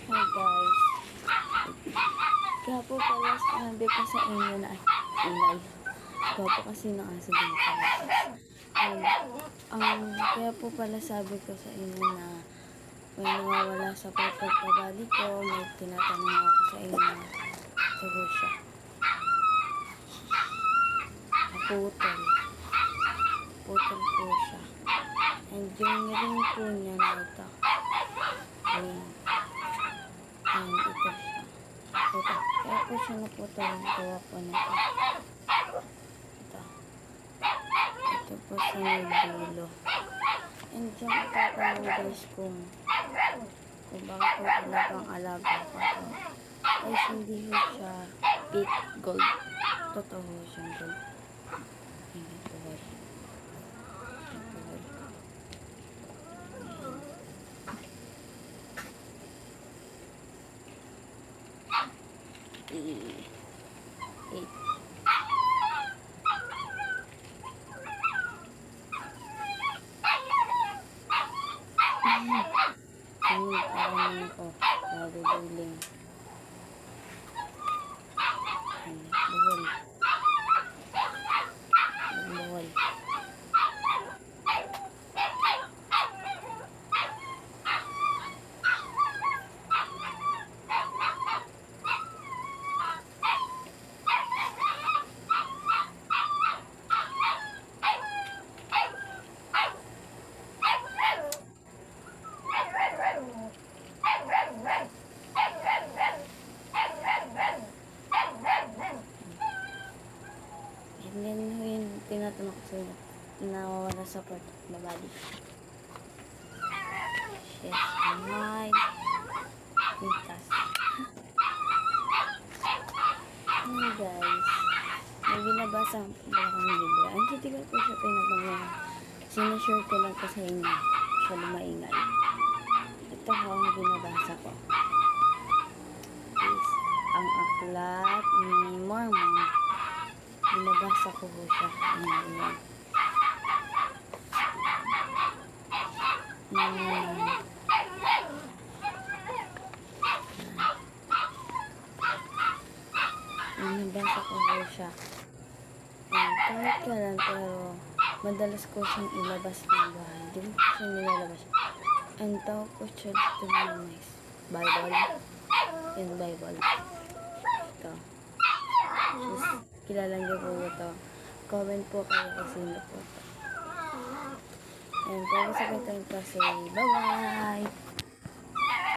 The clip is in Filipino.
Hi guys. Kaya po pala sinabi ko sa inyo na ingay. Kaya po kasi ng aso dito. Kaya po pala sabi ko sa inyo na may nawawala sa pagkakabali ko. May tinatanong ako sa inyo na sago siya. Naputol. Putol po siya. And yung ring po niya na ito. Ayan. And ito siya. Putol. Kaya po siya naputol. Ang gawa po nito. Ito. Ito po sa may dulo. And dyan itatanong guys kung bakit po talagang alaga ko ito. Guys, hindi po siya pit gold. Totoo siyang gold. Ayan ito guys. Ito guys. Eight. Parang ko. Naduduling. Buhol. Buhol. And then, yung tinatanong ko sa'yo, nawawala sa part of the body. Yes, my mitas. Hey guys, may binabasa ba akong libro? Ang titigal ko siya tinatanong. Sinashare ko lang ko sa inyo. Siya lumaingay. Ito ho ang binabasa ko. Is ang aklat ni Mormon. Binabasa ko po siya. Ayan. Binabasa ko po siya. Kahit kailan, pero madalas ko siyang ilabas ng bahay. Hindi ko siya nilalabas. Ang tawag ko siya dito ng nice. Bible. Yung Bible. Ito. Kilala niyo po ito. Comment po kayo kung sino po ito. And pwede sabihin ko kasi bye-bye!